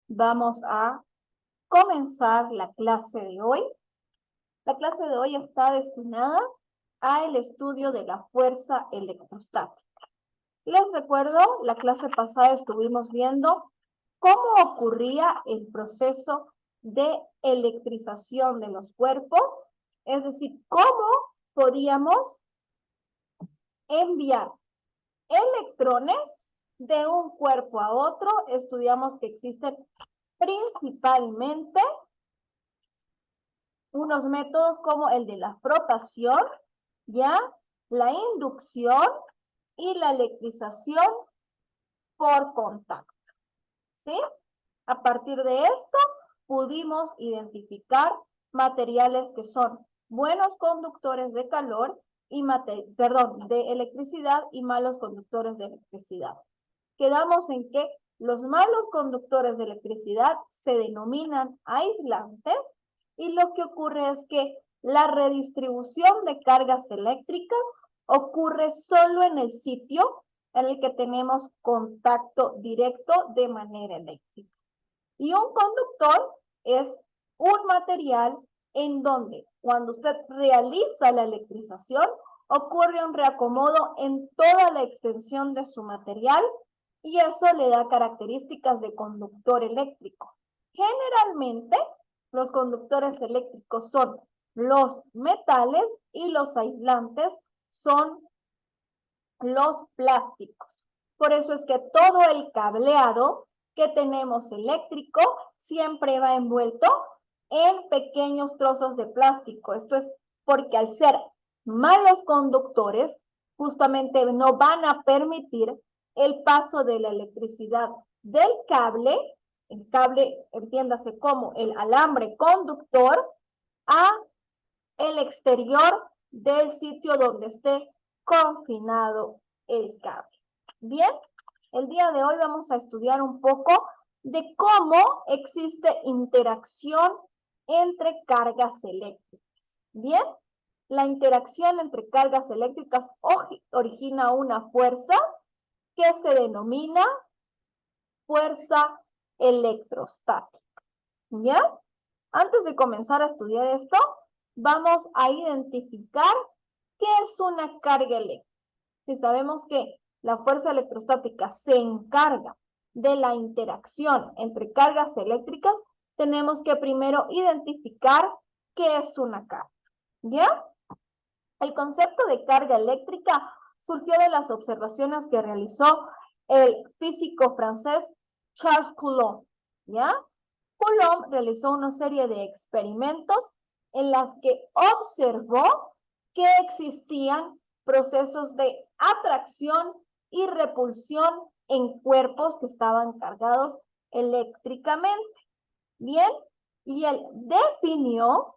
Vamos a comenzar la clase de hoy. La clase de hoy está destinada al estudio de la fuerza electrostática. Les recuerdo, la clase pasada estuvimos viendo cómo ocurría el proceso de electrización de los cuerpos, es decir, cómo podíamos enviar electrones de un cuerpo a otro. Estudiamos que existen principalmente unos métodos como el de la frotación, ya, la inducción y la electrización por contacto, ¿sí? A partir de esto pudimos identificar materiales que son buenos conductores de calor y de electricidad y malos conductores de electricidad. Quedamos en que los malos conductores de electricidad se denominan aislantes y lo que ocurre es que la redistribución de cargas eléctricas ocurre solo en el sitio en el que tenemos contacto directo de manera eléctrica. Y un conductor es un material en donde cuando usted realiza la electrización ocurre un reacomodo en toda la extensión de su material y eso le da características de conductor eléctrico. Generalmente los conductores eléctricos son los metales y los aislantes son los plásticos. Por eso es que todo el cableado que tenemos eléctrico siempre va envuelto en pequeños trozos de plástico. Esto es porque al ser malos conductores, justamente no van a permitir el paso de la electricidad del cable, el cable entiéndase como el alambre conductor, a el exterior del sitio donde esté confinado el cable. Bien, el día de hoy vamos a estudiar un poco de cómo existe interacción entre cargas eléctricas. Bien, la interacción entre cargas eléctricas origina una fuerza que se denomina fuerza electrostática. ¿Ya? Antes de comenzar a estudiar esto, vamos a identificar qué es una carga eléctrica. Si sabemos que la fuerza electrostática se encarga de la interacción entre cargas eléctricas, tenemos que primero identificar qué es una carga. ¿Ya? El concepto de carga eléctrica surgió de las observaciones que realizó el físico francés Charles Coulomb. ¿Ya? Coulomb realizó una serie de experimentos en las que observó que existían procesos de atracción y repulsión en cuerpos que estaban cargados eléctricamente. Bien, y él definió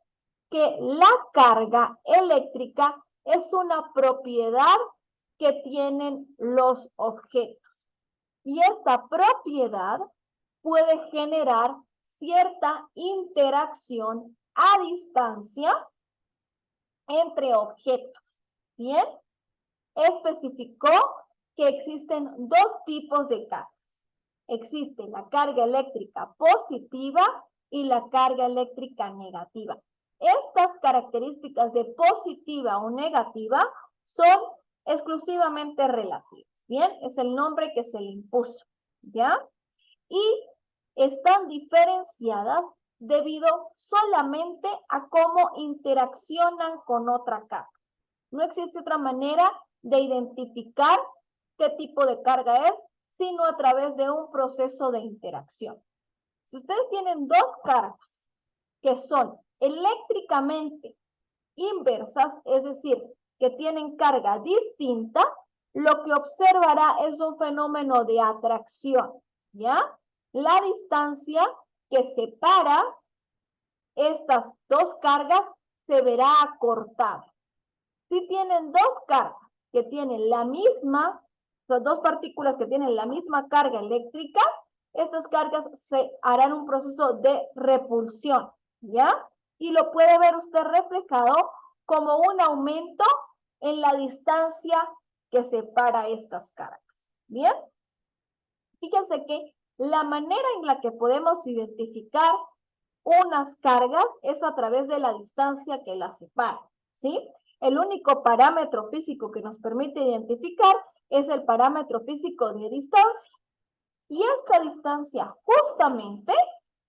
que la carga eléctrica es una propiedad que tienen los objetos. Y esta propiedad puede generar cierta interacción a distancia entre objetos. Bien, especificó que existen dos tipos de cargas. Existe la carga eléctrica positiva y la carga eléctrica negativa. Estas características de positiva o negativa son exclusivamente relativas. Bien, es el nombre que se le impuso. ¿Ya? Y están diferenciadas debido solamente a cómo interaccionan con otra carga. No existe otra manera de identificar qué tipo de carga es, sino a través de un proceso de interacción. Si ustedes tienen dos cargas que son eléctricamente inversas, es decir, que tienen carga distinta, lo que observará es un fenómeno de atracción, ¿ya? La distancia que separa estas dos cargas se verá acortada. Si tienen dos cargas que tienen la misma, dos partículas que tienen la misma carga eléctrica, estas cargas se harán un proceso de repulsión, ¿ya? Y lo puede ver usted reflejado como un aumento en la distancia que separa estas cargas. ¿Bien? Fíjense que La manera en la que podemos identificar unas cargas es a través de la distancia que las separa, ¿sí? El único parámetro físico que nos permite identificar es el parámetro físico de distancia. Y esta distancia justamente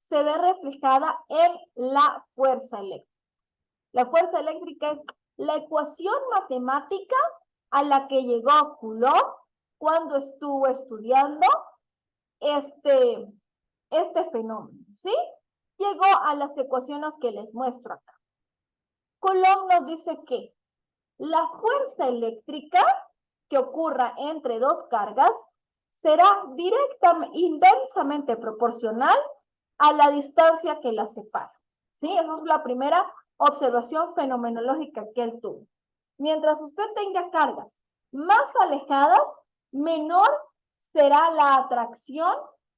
se ve reflejada en la fuerza eléctrica. La fuerza eléctrica es la ecuación matemática a la que llegó Coulomb cuando estuvo estudiando este fenómeno, ¿sí? Llegó a las ecuaciones que les muestro acá. Coulomb nos dice que la fuerza eléctrica que ocurra entre dos cargas será inversamente proporcional a la distancia que las separa, ¿sí? Esa es la primera observación fenomenológica que él tuvo. Mientras usted tenga cargas más alejadas, menor será la atracción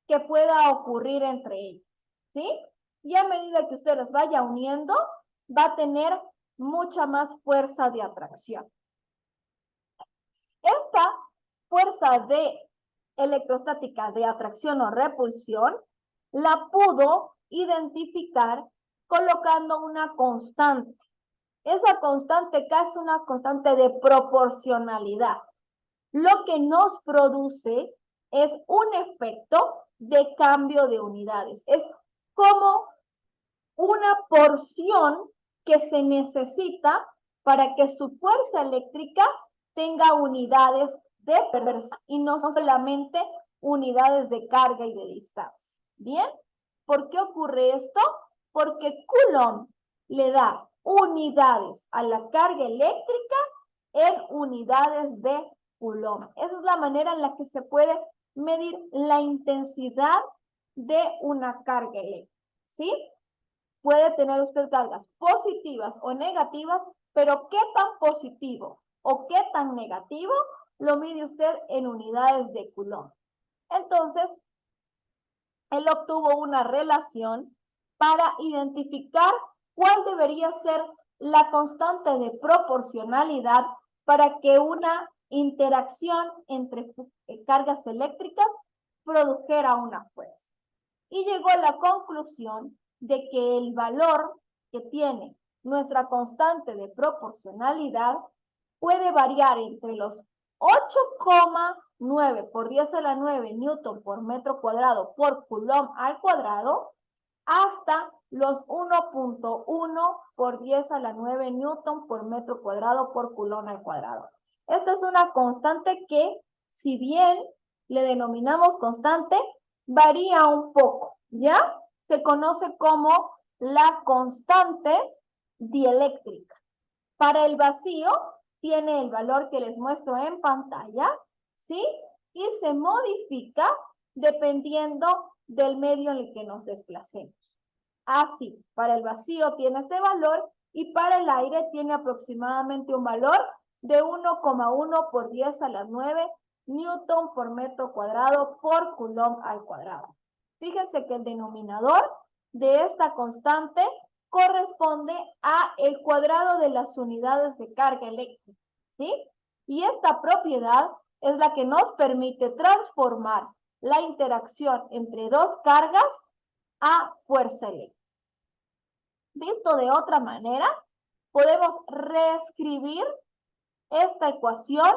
que pueda ocurrir entre ellos, ¿sí? Y a medida que usted las vaya uniendo, va a tener mucha más fuerza de atracción. Esta fuerza de electrostática de atracción o repulsión la pudo identificar colocando una constante. Esa constante acá es una constante de proporcionalidad. Lo que nos produce es un efecto de cambio de unidades. Es como una porción que se necesita para que su fuerza eléctrica tenga unidades de fuerza y no solamente unidades de carga y de distancia. ¿Bien? ¿Por qué ocurre esto? Porque Coulomb le da unidades a la carga eléctrica en unidades de Coulomb. Esa es la manera en la que se puede medir la intensidad de una carga eléctrica, ¿sí? Puede tener usted cargas positivas o negativas, pero qué tan positivo o qué tan negativo lo mide usted en unidades de Coulomb. Entonces, él obtuvo una relación para identificar cuál debería ser la constante de proporcionalidad para que una interacción entre cargas eléctricas produjera una fuerza. Y llegó a la conclusión de que el valor que tiene nuestra constante de proporcionalidad puede variar entre los 8,9 por 10 a la 9 newton por metro cuadrado por coulomb al cuadrado hasta los 1,1 por 10 a la 9 newton por metro cuadrado por coulomb al cuadrado. Esta es una constante que, si bien le denominamos constante, varía un poco, ¿ya? Se conoce como la constante dieléctrica. Para el vacío, tiene el valor que les muestro en pantalla, ¿sí? Y se modifica dependiendo del medio en el que nos desplacemos. Así, para el vacío tiene este valor y para el aire tiene aproximadamente un valor de 1,1 por 10 a la 9 newton por metro cuadrado por coulomb al cuadrado. Fíjense que el denominador de esta constante corresponde a el cuadrado de las unidades de carga eléctrica, ¿sí? Y esta propiedad es la que nos permite transformar la interacción entre dos cargas a fuerza eléctrica. Visto de otra manera, podemos reescribir esta ecuación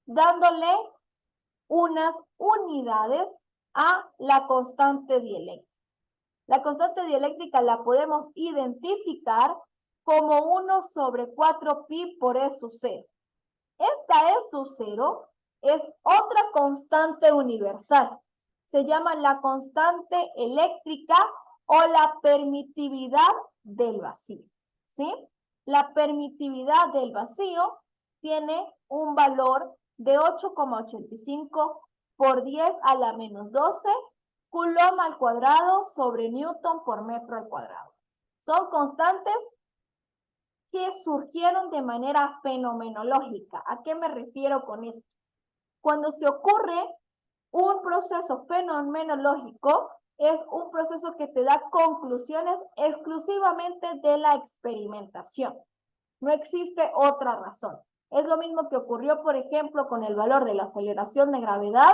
dándole unas unidades a la constante dieléctrica. La constante dieléctrica la podemos identificar como 1 sobre 4pi por E sub 0. Esta E sub 0 es otra constante universal. Se llama la constante eléctrica o la permitividad del vacío, ¿sí? La permitividad del vacío tiene un valor de 8,85 por 10 a la menos 12 coulomb al cuadrado sobre newton por metro al cuadrado. Son constantes que surgieron de manera fenomenológica. ¿A qué me refiero con esto? Cuando se ocurre un proceso fenomenológico, es un proceso que te da conclusiones exclusivamente de la experimentación. No existe otra razón. Es lo mismo que ocurrió, por ejemplo, con el valor de la aceleración de gravedad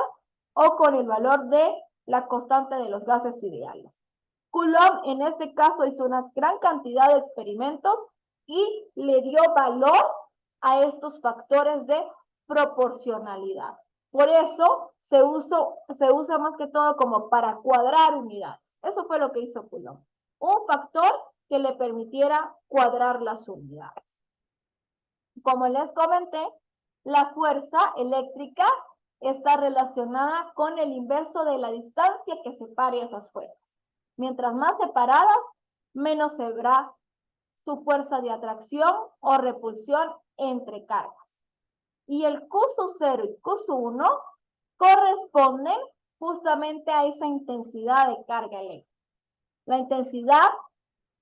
o con el valor de la constante de los gases ideales. Coulomb en este caso hizo una gran cantidad de experimentos y le dio valor a estos factores de proporcionalidad. Por eso se usa más que todo como para cuadrar unidades. Eso fue lo que hizo Coulomb. Un factor que le permitiera cuadrar las unidades. Como les comenté, la fuerza eléctrica está relacionada con el inverso de la distancia que separe esas fuerzas. Mientras más separadas, menos se verá su fuerza de atracción o repulsión entre cargas. Y el Q sub 0 y Q sub 1 corresponden justamente a esa intensidad de carga eléctrica. La intensidad,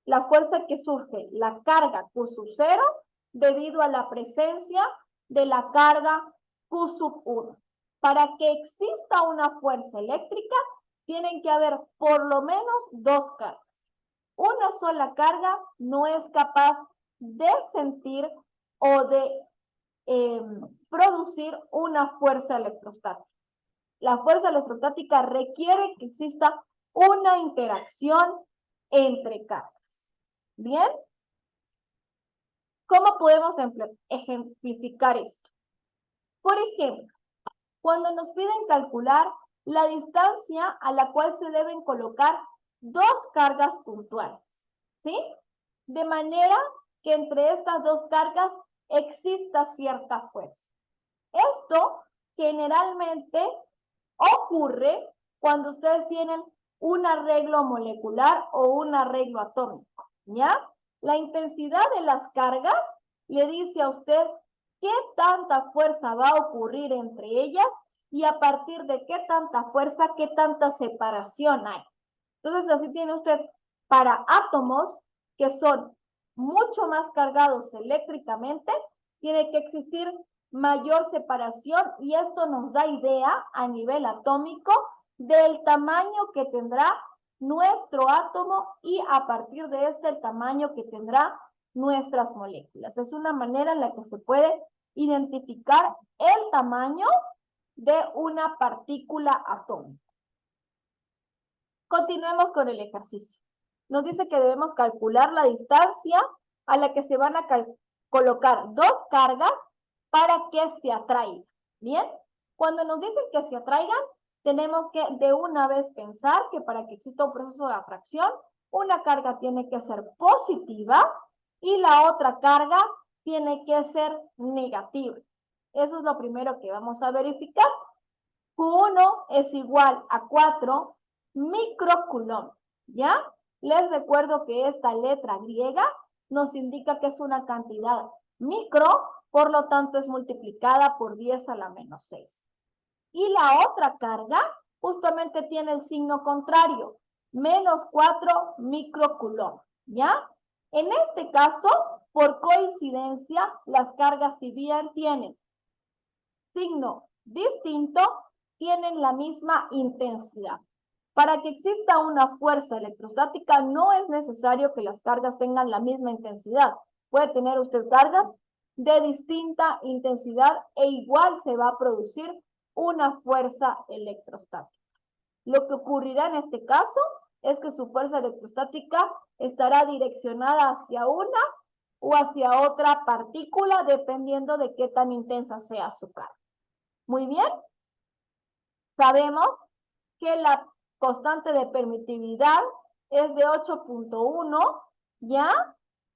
la fuerza que surge, la carga Q sub 0, debido a la presencia de la carga Q sub 1. Para que exista una fuerza eléctrica, tienen que haber por lo menos dos cargas. Una sola carga no es capaz de sentir o de producir una fuerza electrostática. La fuerza electrostática requiere que exista una interacción entre cargas. ¿Bien? ¿Cómo podemos ejemplificar esto? Por ejemplo, cuando nos piden calcular la distancia a la cual se deben colocar dos cargas puntuales, ¿sí? De manera que entre estas dos cargas exista cierta fuerza. Esto generalmente ocurre cuando ustedes tienen un arreglo molecular o un arreglo atómico, ¿ya? La intensidad de las cargas le dice a usted qué tanta fuerza va a ocurrir entre ellas y a partir de qué tanta fuerza, qué tanta separación hay. Entonces, así tiene usted para átomos que son mucho más cargados eléctricamente, tiene que existir mayor separación y esto nos da idea a nivel atómico del tamaño que tendrá nuestro átomo y a partir de este el tamaño que tendrá nuestras moléculas. Es una manera en la que se puede identificar el tamaño de una partícula atómica. Continuemos con el ejercicio. Nos dice que debemos calcular la distancia a la que se van a colocar dos cargas para que se atraigan. ¿Bien? Cuando nos dicen que se atraigan, tenemos que de una vez pensar que para que exista un proceso de atracción, una carga tiene que ser positiva y la otra carga tiene que ser negativa. Eso es lo primero que vamos a verificar. Q1 es igual a 4 microcoulomb, ¿ya? Les recuerdo que esta letra griega nos indica que es una cantidad micro, por lo tanto es multiplicada por 10 a la menos 6. Y la otra carga justamente tiene el signo contrario, menos 4 microcoulomb, ¿ya? En este caso, por coincidencia, las cargas, si bien tienen signo distinto, tienen la misma intensidad. Para que exista una fuerza electrostática no es necesario que las cargas tengan la misma intensidad. Puede tener usted cargas de distinta intensidad e igual se va a producir una fuerza electrostática. Lo que ocurrirá en este caso es que su fuerza electrostática estará direccionada hacia una o hacia otra partícula dependiendo de qué tan intensa sea su carga. Muy bien. Sabemos que la constante de permitividad es de 8.1, ¿ya?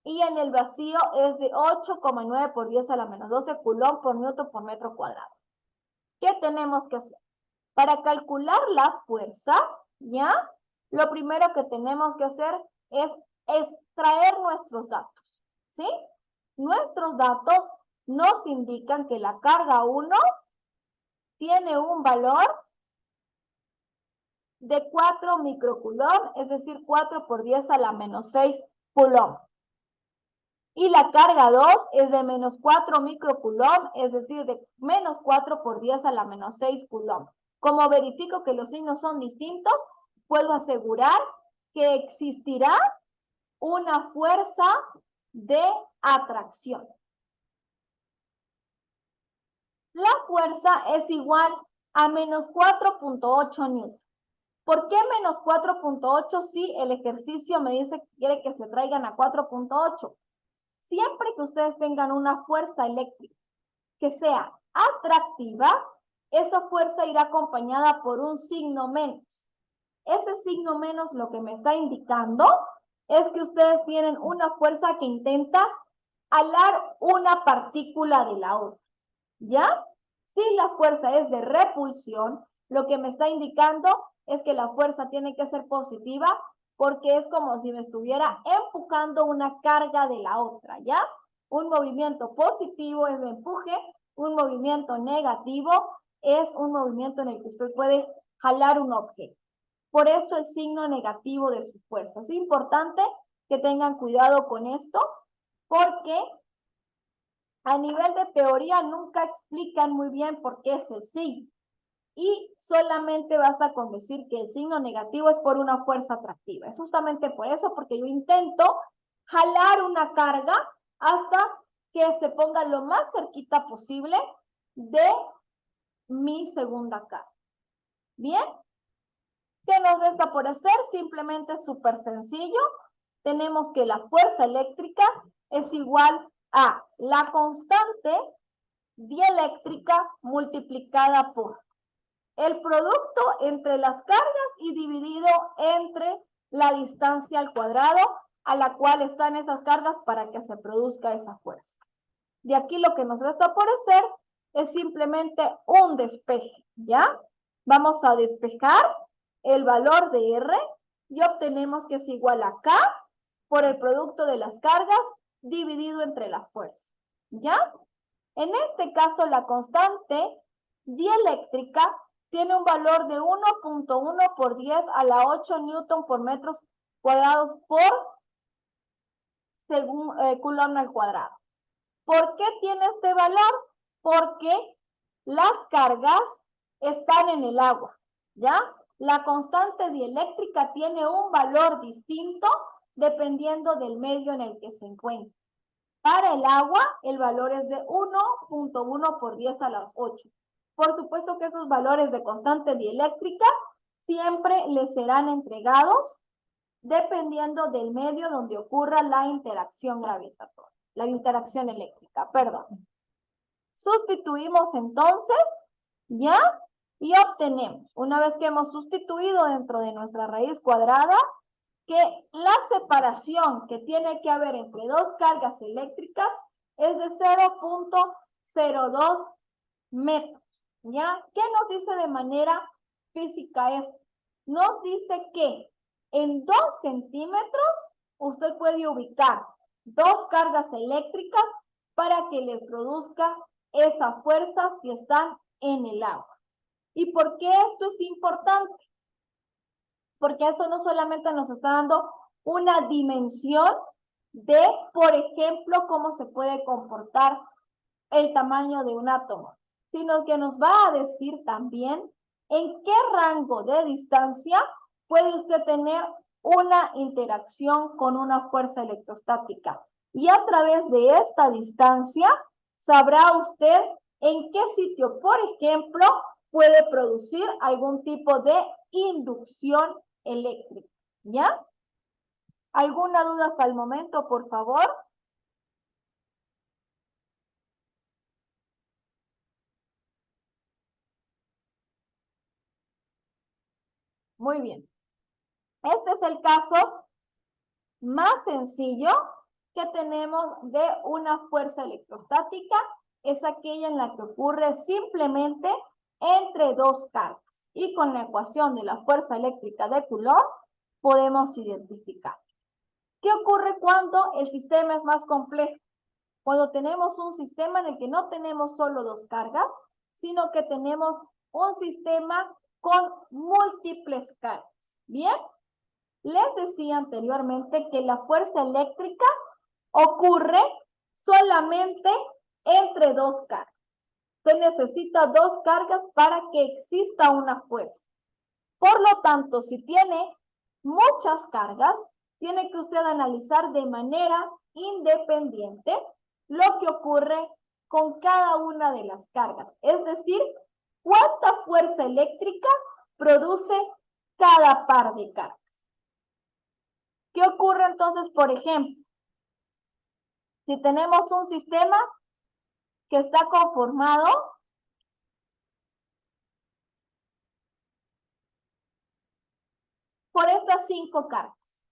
Y en el vacío es de 8,9 por 10 a la menos 12 coulomb por newton por metro cuadrado. ¿Qué tenemos que hacer? Para calcular la fuerza, ¿ya? Lo primero que tenemos que hacer es extraer nuestros datos, ¿sí? Nuestros datos nos indican que la carga 1 tiene un valor de 4 microcoulomb, es decir, 4 por 10 a la menos 6 coulomb. Y la carga 2 es de menos 4 microcoulomb, es decir, de menos 4 por 10 a la menos 6 coulomb. Como verifico que los signos son distintos, puedo asegurar que existirá una fuerza de atracción. La fuerza es igual a menos 4.8 newton. ¿Por qué menos 4.8 si el ejercicio me dice que quiere que se traigan a 4.8? Siempre que ustedes tengan una fuerza eléctrica que sea atractiva, esa fuerza irá acompañada por un signo menos. Ese signo menos lo que me está indicando es que ustedes tienen una fuerza que intenta alar una partícula de la otra, ¿ya? Si la fuerza es de repulsión, lo que me está indicando es que la fuerza tiene que ser positiva porque es como si me estuviera empujando una carga de la otra, ¿ya? Un movimiento positivo es de empuje, un movimiento negativo es un movimiento en el que usted puede jalar un objeto. Por eso el signo negativo de su fuerza. Es importante que tengan cuidado con esto porque a nivel de teoría nunca explican muy bien por qué es el signo. Y solamente basta con decir que el signo negativo es por una fuerza atractiva. Es justamente por eso, porque yo intento jalar una carga hasta que se ponga lo más cerquita posible de mi segunda carga. ¿Bien? ¿Qué nos resta por hacer? Simplemente súper sencillo. Tenemos que la fuerza eléctrica es igual a la constante dieléctrica multiplicada por el producto entre las cargas y dividido entre la distancia al cuadrado a la cual están esas cargas para que se produzca esa fuerza. De aquí lo que nos resta por hacer es simplemente un despeje, ¿ya? Vamos a despejar el valor de R y obtenemos que es igual a K por el producto de las cargas dividido entre la fuerza, ¿ya? En este caso, la constante dieléctrica tiene un valor de 1.1 por 10 a la 8 newton por metros cuadrados por coulomb al cuadrado. ¿Por qué tiene este valor? Porque las cargas están en el agua, ¿ya? La constante dieléctrica tiene un valor distinto dependiendo del medio en el que se encuentra. Para el agua, el valor es de 1.1 por 10 a las 8. Por supuesto que esos valores de constante dieléctrica siempre les serán entregados dependiendo del medio donde ocurra la interacción gravitatoria, la interacción eléctrica, perdón. Sustituimos entonces, ¿ya? Y obtenemos, una vez que hemos sustituido dentro de nuestra raíz cuadrada, que la separación que tiene que haber entre dos cargas eléctricas es de 0.02 metros, ¿ya? ¿Qué nos dice de manera física esto? Nos dice que en 2 centímetros usted puede ubicar dos cargas eléctricas para que le produzca esa fuerza si están en el agua. ¿Y por qué esto es importante? Porque eso no solamente nos está dando una dimensión de, por ejemplo, cómo se puede comportar el tamaño de un átomo, sino que nos va a decir también en qué rango de distancia puede usted tener una interacción con una fuerza electrostática. Y a través de esta distancia sabrá usted en qué sitio, por ejemplo, puede producir algún tipo de inducción eléctrica, ¿ya? ¿Alguna duda hasta el momento, por favor? Muy bien. Este es el caso más sencillo que tenemos de una fuerza electrostática. Es aquella en la que ocurre simplemente entre dos cargas. Y con la ecuación de la fuerza eléctrica de Coulomb podemos identificar. ¿Qué ocurre cuando el sistema es más complejo? Cuando tenemos un sistema en el que no tenemos solo dos cargas, sino que tenemos un sistema con múltiples cargas. ¿Bien? Les decía anteriormente que la fuerza eléctrica ocurre solamente entre dos cargas. Se necesita dos cargas para que exista una fuerza. Por lo tanto, si tiene muchas cargas, tiene que usted analizar de manera independiente lo que ocurre con cada una de las cargas. Es decir, cuánta fuerza eléctrica produce cada par de cargas. ¿Qué ocurre entonces, por ejemplo? Si tenemos un sistema que está conformado por estas 5 cargas.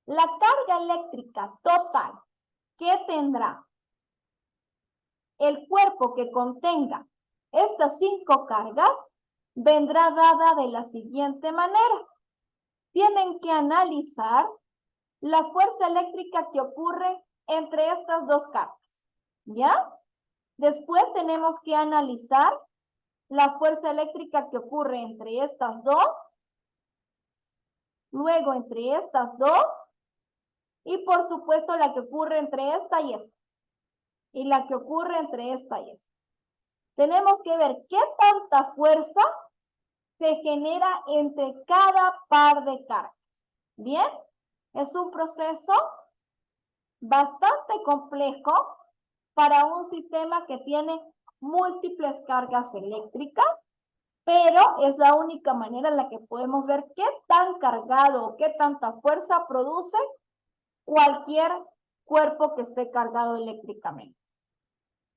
La carga eléctrica total que tendrá el cuerpo que contenga estas 5 cargas vendrá dada de la siguiente manera. Tienen que analizar la fuerza eléctrica que ocurre entre estas 2 cargas, ¿ya? Después tenemos que analizar la fuerza eléctrica que ocurre entre estas 2, luego entre estas 2, y por supuesto la que ocurre entre esta y esta, y la que ocurre entre esta y esta. Tenemos que ver qué tanta fuerza se genera entre cada par de cargas. ¿Bien? Es un proceso bastante complejo para un sistema que tiene múltiples cargas eléctricas, pero es la única manera en la que podemos ver qué tan cargado o qué tanta fuerza produce cualquier cuerpo que esté cargado eléctricamente.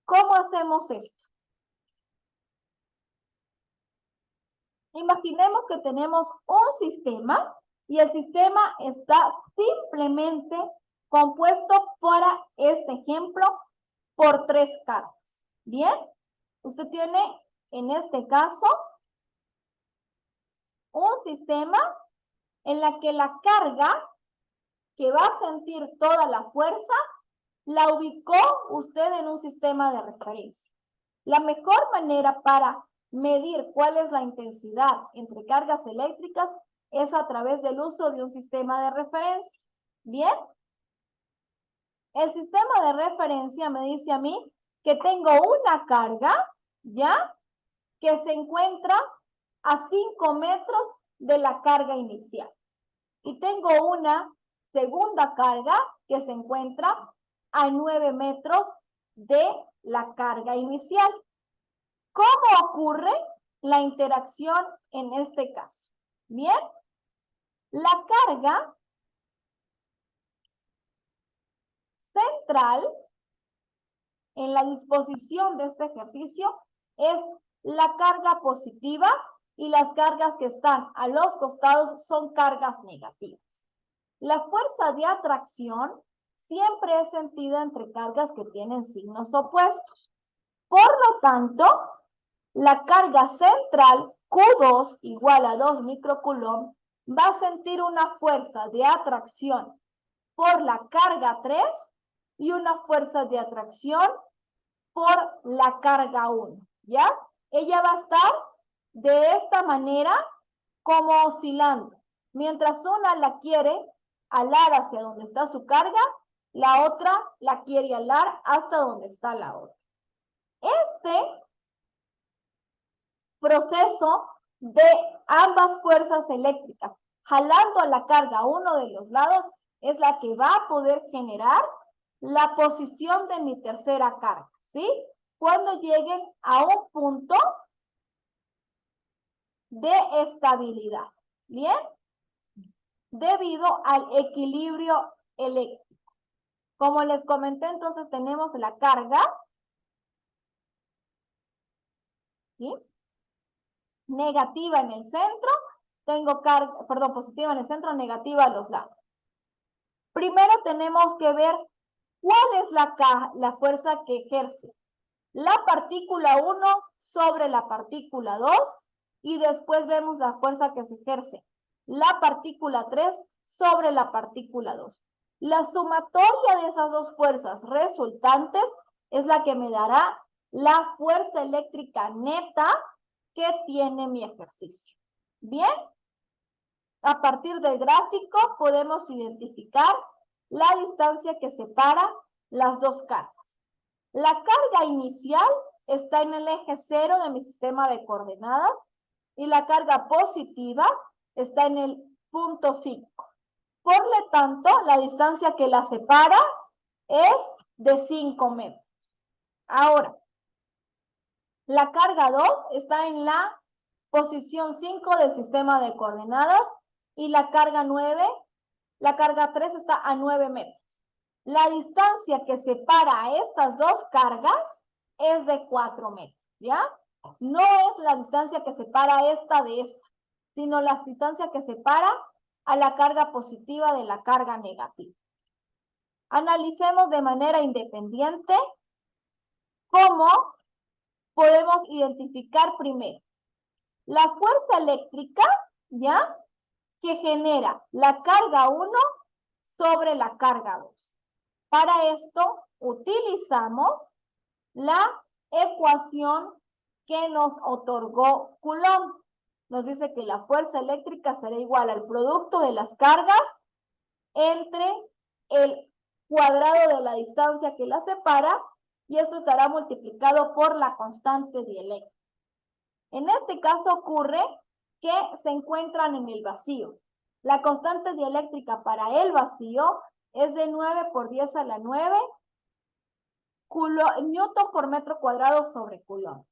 ¿Cómo hacemos esto? Imaginemos que tenemos un sistema y el sistema está simplemente compuesto, para este ejemplo, por 3 cargas. ¿Bien? Usted tiene, en este caso, un sistema en la que la carga que va a sentir toda la fuerza la ubicó usted en un sistema de referencia. La mejor manera para medir cuál es la intensidad entre cargas eléctricas es a través del uso de un sistema de referencia. ¿Bien? El sistema de referencia me dice a mí que tengo una carga, ¿ya? Que se encuentra a 5 metros de la carga inicial. Y tengo una segunda carga que se encuentra a 9 metros de la carga inicial. ¿Cómo ocurre la interacción en este caso? Bien, la carga central en la disposición de este ejercicio es la carga positiva y las cargas que están a los costados son cargas negativas. La fuerza de atracción siempre es sentida entre cargas que tienen signos opuestos. Por lo tanto, la carga central Q2 igual a 2 microcoulomb va a sentir una fuerza de atracción por la carga 3 y una fuerza de atracción por la carga 1, ¿ya? Ella va a estar de esta manera como oscilando. Mientras una la quiere alar hacia donde está su carga, la otra la quiere alar hasta donde está la otra. Este proceso de ambas fuerzas eléctricas jalando a la carga a uno de los lados es la que va a poder generar la posición de mi tercera carga, ¿sí? Cuando lleguen a un punto de estabilidad, ¿bien? Debido al equilibrio eléctrico. Como les comenté, entonces tenemos la carga, ¿sí? Negativa en el centro, tengo carga, perdón, positiva en el centro, negativa a los lados. Primero tenemos que ver cuál es la fuerza que ejerce la partícula 1 sobre la partícula 2 y después vemos la fuerza que se ejerce la partícula 3 sobre la partícula 2. La sumatoria de esas dos fuerzas resultantes es la que me dará la fuerza eléctrica neta que tiene mi ejercicio. ¿Bien? A partir del gráfico podemos identificar la distancia que separa las dos cargas. La carga inicial está en el eje 0 de mi sistema de coordenadas y la carga positiva está en el punto 5. Por lo tanto, la distancia que la separa es de 5 metros. Ahora, la carga 2 está en la posición 5 del sistema de coordenadas y la carga 9, la carga 3 está a 9 metros. La distancia que separa a estas dos cargas es de 4 metros, ¿ya? No es la distancia que separa esta de esta, sino la distancia que separa a la carga positiva de la carga negativa. Analicemos de manera independiente cómo podemos identificar primero la fuerza eléctrica, ¿ya? Que genera la carga 1 sobre la carga 2. Para esto utilizamos la ecuación que nos otorgó Coulomb. Nos dice que la fuerza eléctrica será igual al producto de las cargas entre el cuadrado de la distancia que la separa y esto estará multiplicado por la constante dieléctrica. En este caso ocurre que se encuentran en el vacío. La constante dieléctrica para el vacío es de 9 por 10 a la 9 newton por metro cuadrado sobre coulomb.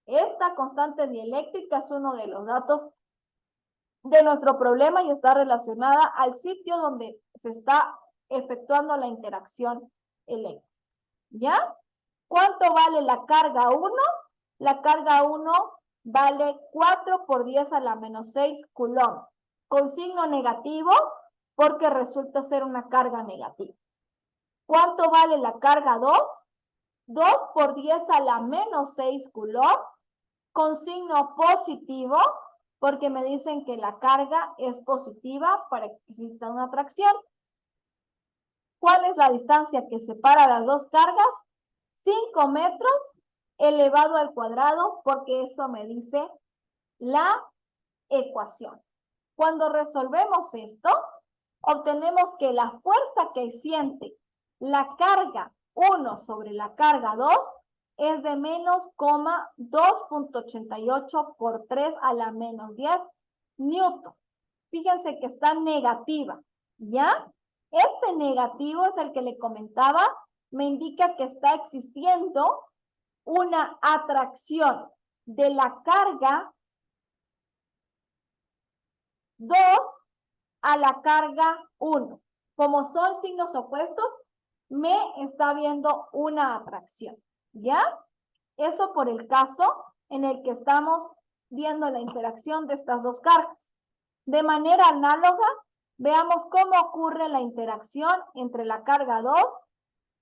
Esta constante dieléctrica es uno de los datos de nuestro problema y está relacionada al sitio donde se está efectuando la interacción eléctrica. ¿Ya? ¿Cuánto vale la carga 1? La carga 1 vale 4 por 10 a la menos 6 coulomb, con signo negativo porque resulta ser una carga negativa. ¿Cuánto vale la carga 2? 2 por 10 a la menos 6 coulomb, con signo positivo porque me dicen que la carga es positiva para que exista una atracción. ¿Cuál es la distancia que separa las dos cargas? 5 metros elevado al cuadrado, porque eso me dice la ecuación. Cuando resolvemos esto, obtenemos que la fuerza que siente la carga 1 sobre la carga 2 es de menos 2.88 por 3 a la menos 10 newton. Fíjense que está negativa, ¿ya? Este negativo es el que le comentaba, me indica que está existiendo una atracción de la carga 2 a la carga 1. Como son signos opuestos, me está viendo una atracción, ¿ya? Eso por el caso en el que estamos viendo la interacción de estas dos cargas. De manera análoga, veamos cómo ocurre la interacción entre la carga 2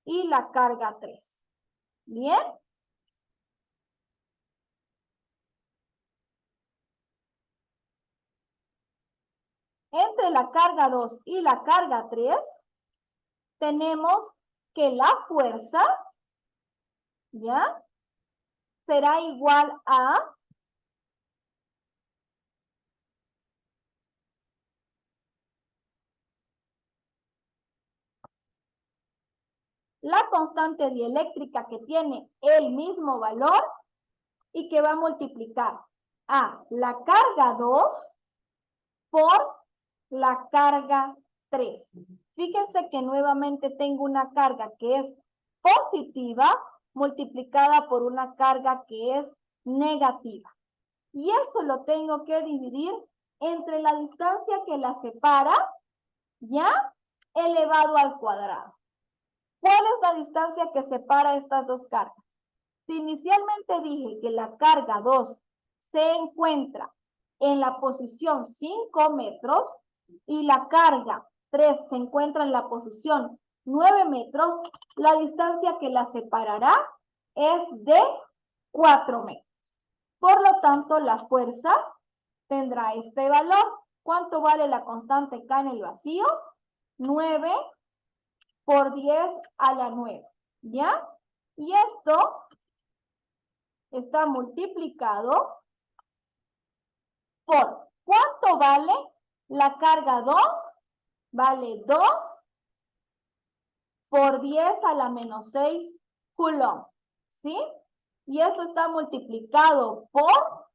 y la carga 3. ¿Bien? Entre la carga 2 y la carga 3, tenemos que la fuerza, ¿ya? Será igual a la constante dieléctrica que tiene el mismo valor y que va a multiplicar a la carga 2 por la carga 3. Fíjense que nuevamente tengo una carga que es positiva multiplicada por una carga que es negativa. Y eso lo tengo que dividir entre la distancia que la separa, ¿ya? Elevado al cuadrado. ¿Cuál es la distancia que separa estas dos cargas? Si inicialmente dije que la carga 2 se encuentra en la posición 5 metros y la carga 3 se encuentra en la posición 9 metros, la distancia que la separará es de 4 metros. Por lo tanto, la fuerza tendrá este valor. ¿Cuánto vale la constante K en el vacío? 9 por 10 a la 9, ¿ya? Y esto está multiplicado por ¿cuánto vale la carga 2? Vale 2 por 10 a la menos 6 coulomb, ¿sí? Y eso está multiplicado por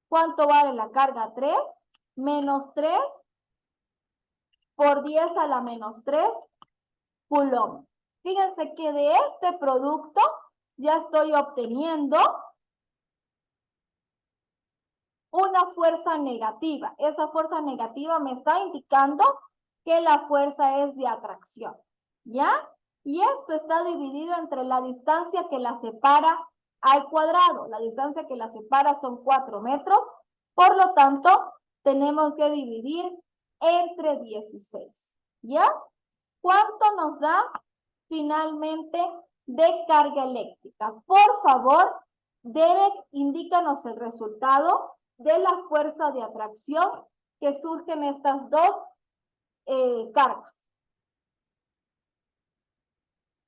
¿cuánto vale la carga 3? Menos 3 por 10 a la menos 3 coulomb. Fíjense que de este producto ya estoy obteniendo una fuerza negativa. Esa fuerza negativa me está indicando que la fuerza es de atracción, ¿ya? Y esto está dividido entre la distancia que la separa al cuadrado. La distancia que la separa son 4 metros, por lo tanto, tenemos que dividir entre 16, ¿ya? ¿Cuánto nos da finalmente de carga eléctrica? Por favor, Derek, indícanos el resultado de la fuerza de atracción que surgen estas dos cargas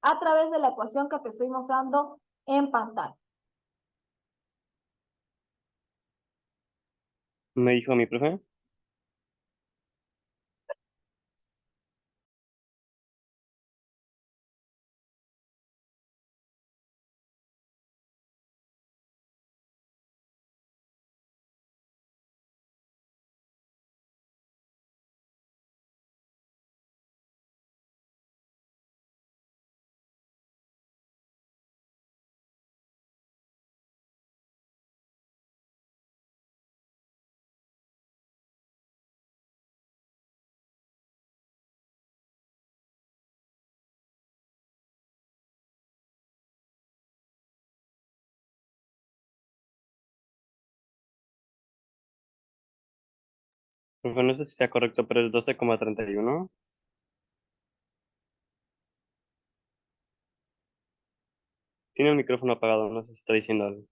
a través de la ecuación que te estoy mostrando en pantalla. Me dijo mi profe. Profe, no sé si sea correcto, pero es 12,31. Tiene el micrófono apagado, no sé si está diciendo algo.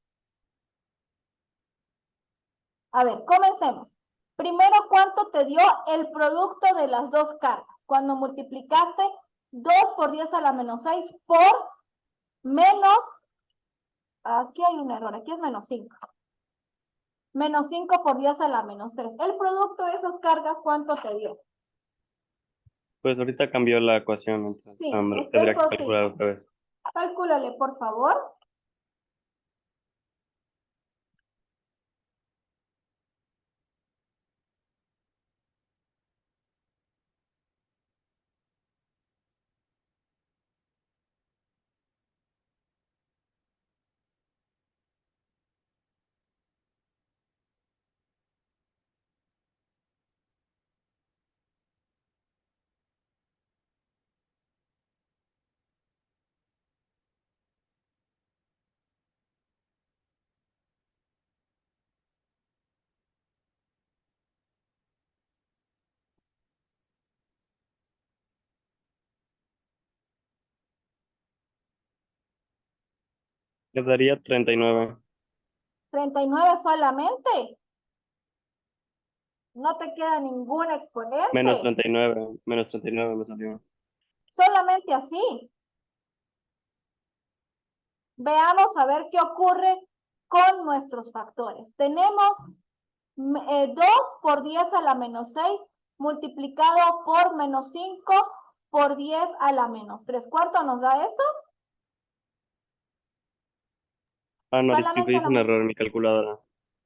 A ver, comencemos. Primero, ¿cuánto te dio el producto de las dos cargas? Cuando multiplicaste 2 por 10 a la menos 6 por menos, aquí hay un error, aquí es menos 5. Menos 5 por 10 a la menos 3. El producto de esas cargas, ¿cuánto te dio? Pues ahorita cambió la ecuación, entonces Sí, es tendría que calcular otra vez. Calcúlale, por favor. Quedaría 39. 39 solamente. No te queda ningún Menos exponente. 39. Menos 39 me salió. Solamente así. Veamos a ver qué ocurre con nuestros factores. Tenemos 2 por 10 a la menos 6 multiplicado por menos 5 por 10 a la menos 3. ¿Cuánto nos da eso? Ah, no, disculpe, Solamente hice la un error en mi calculadora.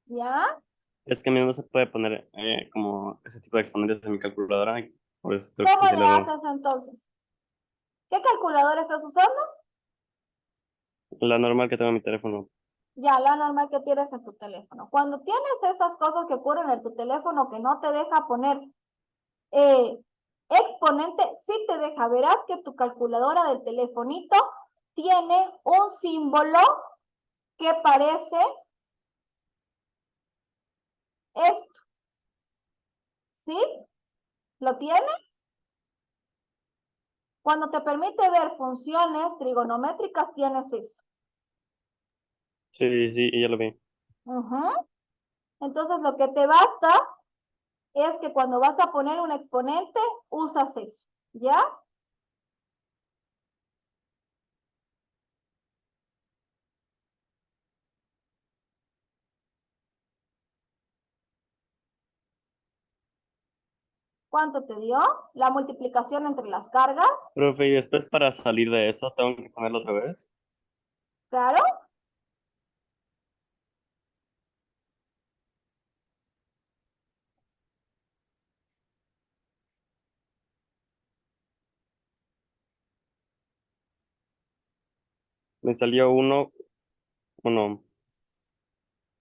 ¿Ya? Es que a mí no se puede poner como ese tipo de exponentes en mi calculadora, y por eso creo que ¿Cómo es el le error. haces entonces? ¿Qué calculadora estás usando? La normal que tengo en mi teléfono. Ya, la normal que tienes en tu teléfono. Cuando tienes esas cosas que ocurren en tu teléfono que no te deja poner eh, exponente, sí te deja. Verás que tu calculadora del telefonito tiene un símbolo que parece esto, ¿sí? ¿Lo tiene? Cuando te permite ver funciones trigonométricas, tienes eso. Sí, sí, ya lo vi. Entonces, lo que te basta es que cuando vas a poner un exponente, usas eso, ¿ya? ¿Cuánto te dio? La multiplicación entre las cargas, Profe, y después para salir de eso, tengo que ponerlo otra vez. claro. Me salió 1,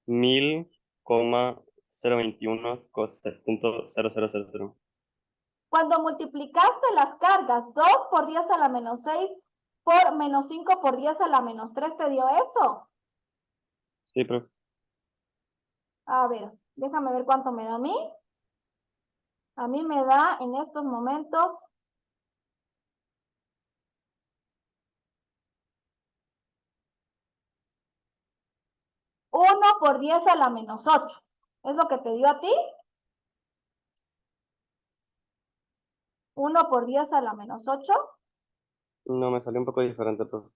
1000, 0.21 Cuando multiplicaste las cargas, 2 por 10 a la menos 6 por menos 5 por 10 a la menos 3, ¿te dio eso? Sí, profe. A ver, déjame ver cuánto me da a mí. A mí me da en estos momentos 1 por 10 a la menos 8. ¿Es lo que te dio a ti? 1 por 10 a la menos 8. No, me salió un poco diferente, profe.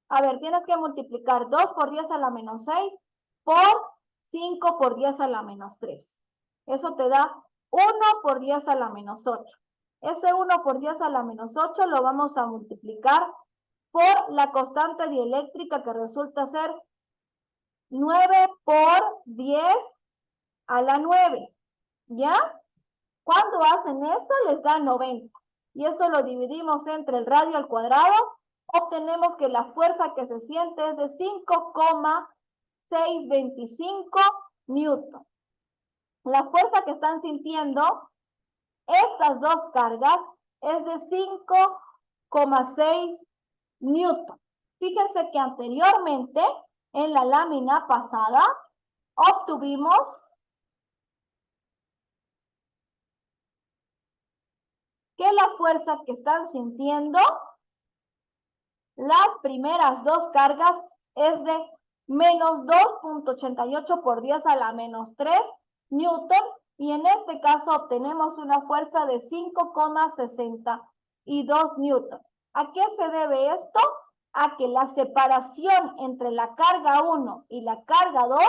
A ver, tienes que multiplicar 2 por 10 a la menos 6 por 5 por 10 a la menos 3. Eso te da 1 por 10 a la menos 8. Ese 1 por 10 a la menos 8 lo vamos a multiplicar por la constante dieléctrica, que resulta ser 9 por 10 a la 9. ¿Ya? Cuando hacen esto les da 90. Y eso lo dividimos entre el radio al cuadrado. Obtenemos que la fuerza que se siente es de 5,625 newton. La fuerza que están sintiendo estas dos cargas es de 5,6 newton. Fíjense que anteriormente, en la lámina pasada, obtuvimos que la fuerza que están sintiendo las primeras dos cargas es de menos 2,88 por 10 a la menos 3 newton, y en este caso obtenemos una fuerza de 5,62 newton. ¿A qué se debe esto? A que la separación entre la carga 1 y la carga 2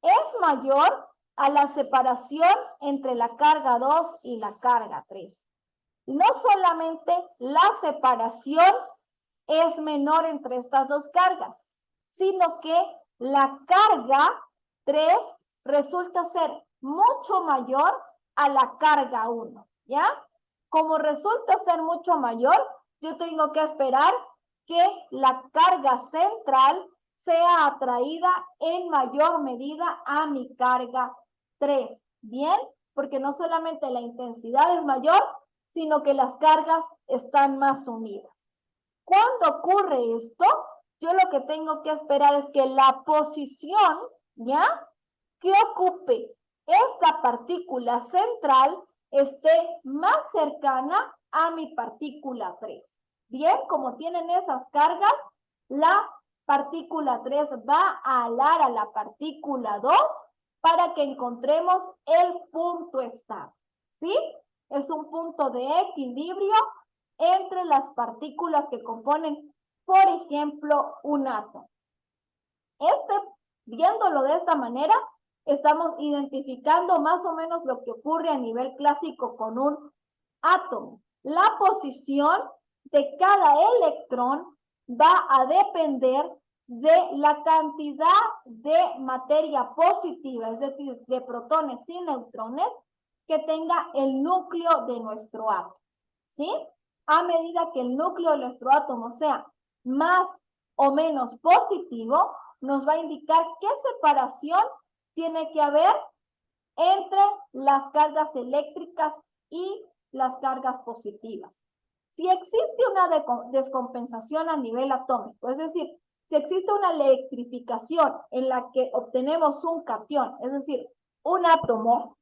es mayor a la separación entre la carga 2 y la carga 3. No solamente la separación es menor entre estas dos cargas, sino que la carga 3 resulta ser mucho mayor a la carga 1, ¿ya? Como resulta ser mucho mayor, yo tengo que esperar que la carga central sea atraída en mayor medida a mi carga 3, ¿bien? Porque no solamente la intensidad es mayor, sino que las cargas están más unidas. Cuando ocurre esto, yo lo que tengo que esperar es que la posición, ¿ya?, que ocupe esta partícula central esté más cercana a mi partícula 3. Bien, como tienen esas cargas, la partícula 3 va a alar a la partícula 2 para que encontremos el punto estable, ¿sí? Es un punto de equilibrio entre las partículas que componen, por ejemplo, un átomo. Viéndolo de esta manera, estamos identificando más o menos lo que ocurre a nivel clásico con un átomo. La posición de cada electrón va a depender de la cantidad de materia positiva, es decir, de protones y neutrones, que tenga el núcleo de nuestro átomo, ¿sí? A medida que el núcleo de nuestro átomo sea más o menos positivo, nos va a indicar qué separación tiene que haber entre las cargas eléctricas y las cargas positivas. Si existe una descompensación a nivel atómico, es decir, si existe una electrificación en la que obtenemos un catión, es decir, un átomo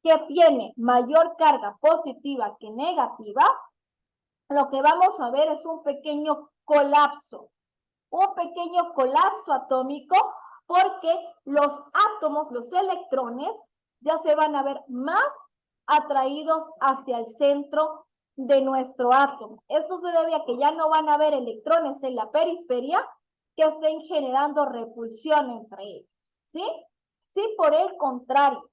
que tiene mayor carga positiva que negativa, lo que vamos a ver es un pequeño colapso atómico, porque los átomos, los electrones, ya se van a ver más atraídos hacia el centro de nuestro átomo. Esto se debe a que ya no van a haber electrones en la periferia que estén generando repulsión entre ellos, ¿sí? Si por el contrario,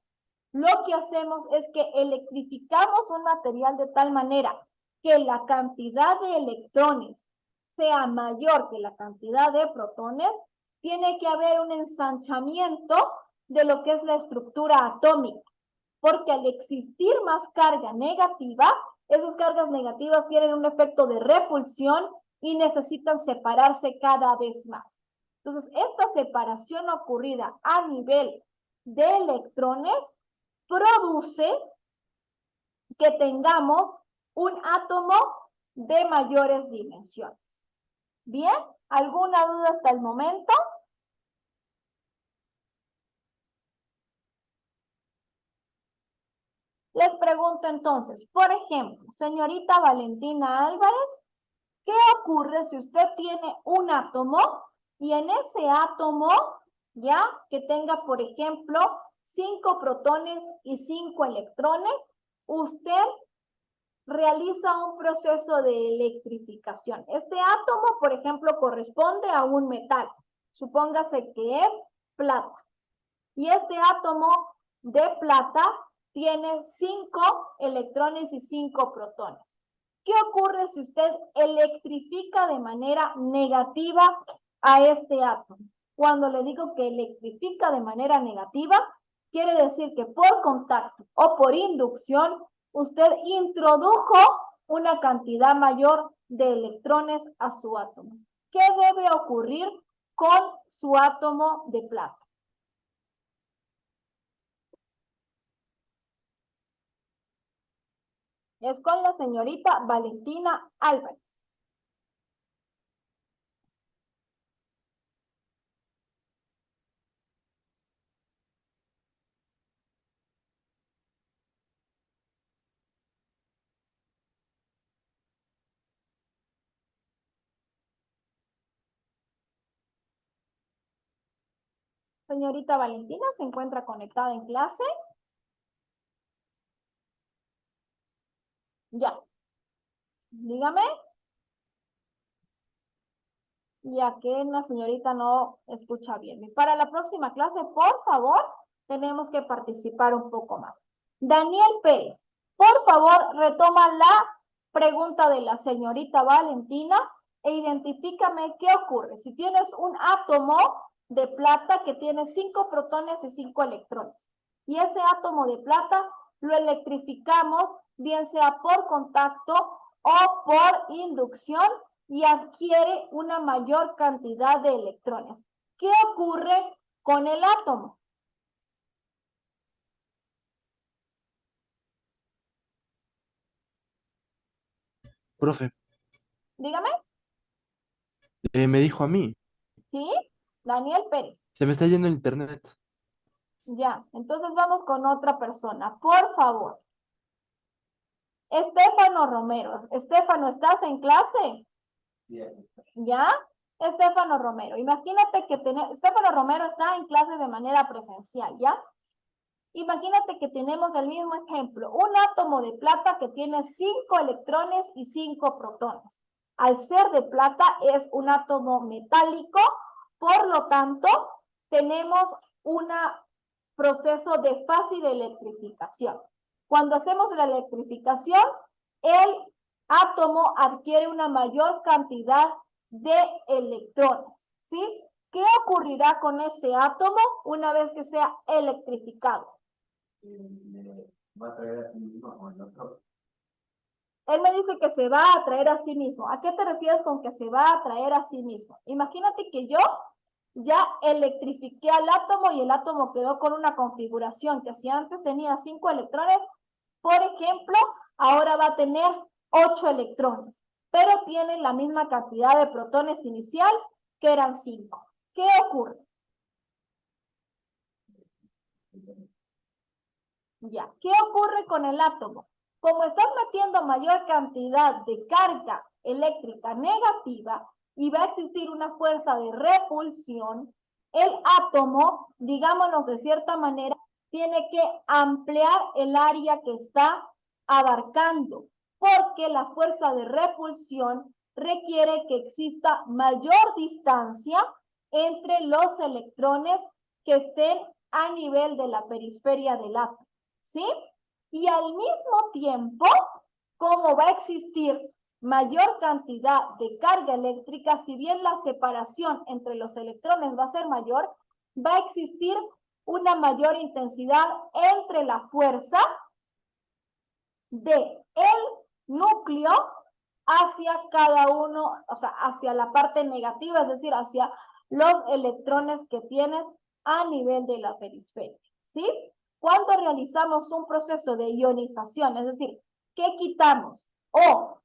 lo que hacemos es que electrificamos un material de tal manera que la cantidad de electrones sea mayor que la cantidad de protones, tiene que haber un ensanchamiento de lo que es la estructura atómica, porque al existir más carga negativa, esas cargas negativas tienen un efecto de repulsión y necesitan separarse cada vez más. Entonces, esta separación ocurrida a nivel de electrones produce que tengamos un átomo de mayores dimensiones. ¿Bien? ¿Alguna duda hasta el momento? Les pregunto entonces, por ejemplo, señorita Valentina Álvarez, ¿qué ocurre si usted tiene un átomo y en ese átomo, ya, que tenga, por ejemplo, 5 protones y 5 electrones, usted realiza un proceso de electrificación? Este átomo, por ejemplo, corresponde a un metal. Supóngase que es plata. Y este átomo de plata tiene 5 electrones y 5 protones. ¿Qué ocurre si usted electrifica de manera negativa a este átomo? Cuando le digo que electrifica de manera negativa, quiere decir que por contacto o por inducción, usted introdujo una cantidad mayor de electrones a su átomo. ¿Qué debe ocurrir con su átomo de plata? Es con la señorita Valentina Álvarez. Señorita Valentina, ¿se encuentra conectada en clase? Ya. Dígame. Ya que la señorita no escucha bien. Y para la próxima clase, por favor, tenemos que participar un poco más. Daniel Pérez, por favor, retoma la pregunta de la señorita Valentina e identifícame qué ocurre. Si tienes un átomo de plata que tiene 5 protones y 5 electrones, y ese átomo de plata lo electrificamos, bien sea por contacto o por inducción, y adquiere una mayor cantidad de electrones. ¿Qué ocurre con el átomo? Profe, Dígame. me dijo a mí, ¿Sí? Daniel Pérez. se me está yendo el internet. Ya, entonces vamos con otra persona, por favor. Estefano Romero. Estefano, ¿estás en clase? Bien. ¿Ya? Estefano Romero. Imagínate que Estefano Romero está en clase de manera presencial, ¿ya? Imagínate que tenemos el mismo ejemplo, un átomo de plata que tiene 5 electrones y 5 protones. Al ser de plata es un átomo metálico, por lo tanto, tenemos un proceso de fácil electrificación. Cuando hacemos la electrificación, el átomo adquiere una mayor cantidad de electrones, ¿sí? ¿Qué ocurrirá con ese átomo una vez que sea electrificado? Va a atraer a sí mismo o el otro. Él me dice que se va a atraer a sí mismo. ¿A qué te refieres con que se va a atraer a sí mismo? Imagínate que yo ya electrifiqué al átomo y el átomo quedó con una configuración que si antes tenía 5 electrones, por ejemplo, ahora va a tener 8 electrones, pero tiene la misma cantidad de protones inicial que eran 5. ¿Qué ocurre? Ya, ¿qué ocurre con el átomo? Como estás metiendo mayor cantidad de carga eléctrica negativa y va a existir una fuerza de repulsión, el átomo, digámoslo de cierta manera, tiene que ampliar el área que está abarcando, porque la fuerza de repulsión requiere que exista mayor distancia entre los electrones que estén a nivel de la periferia del átomo. ¿Sí? Y al mismo tiempo, como va a existir mayor cantidad de carga eléctrica, si bien la separación entre los electrones va a ser mayor, va a existir una mayor intensidad entre la fuerza del núcleo hacia cada uno, o sea, hacia la parte negativa, es decir, hacia los electrones que tienes a nivel de la periferia. ¿sí? Cuando realizamos un proceso de ionización, es decir, que quitamos o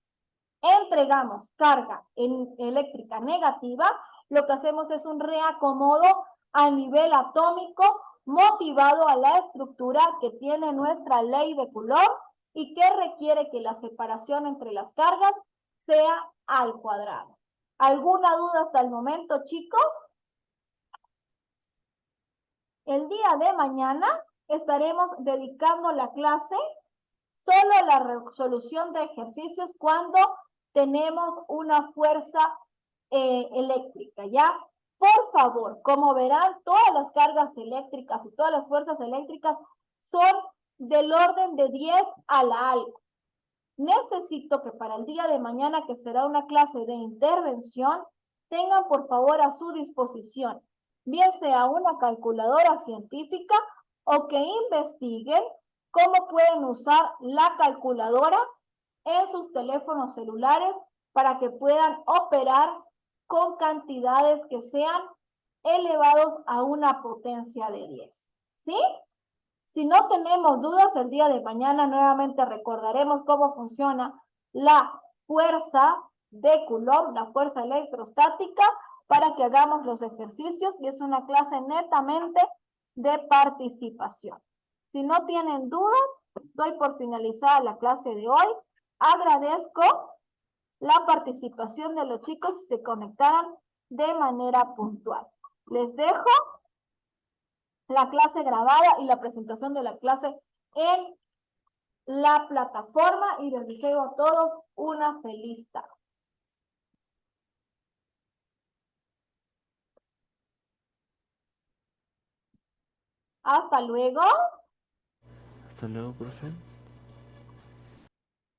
entregamos carga eléctrica negativa, lo que hacemos es un reacomodo a nivel atómico motivado a la estructura que tiene nuestra ley de Coulomb y que requiere que la separación entre las cargas sea al cuadrado. ¿Alguna duda hasta el momento, chicos? El día de mañana estaremos dedicando la clase solo a la resolución de ejercicios cuando tenemos una fuerza eléctrica, ¿ya? Por favor, como verán, todas las cargas eléctricas y todas las fuerzas eléctricas son del orden de 10 a la algo. Necesito que para el día de mañana, que será una clase de intervención, tengan por favor a su disposición, bien sea una calculadora científica o que investiguen cómo pueden usar la calculadora en sus teléfonos celulares para que puedan operar con cantidades que sean elevados a una potencia de 10. ¿Sí? Si no tenemos dudas, el día de mañana nuevamente recordaremos cómo funciona la fuerza de Coulomb, la fuerza electrostática, para que hagamos los ejercicios, y es una clase netamente de participación. Si no tienen dudas, doy por finalizada la clase de hoy. Agradezco la participación de los chicos si se conectaran de manera puntual. Les dejo la clase grabada y la presentación de la clase en la plataforma y les deseo a todos una feliz tarde. Hasta luego. Hasta luego, profe.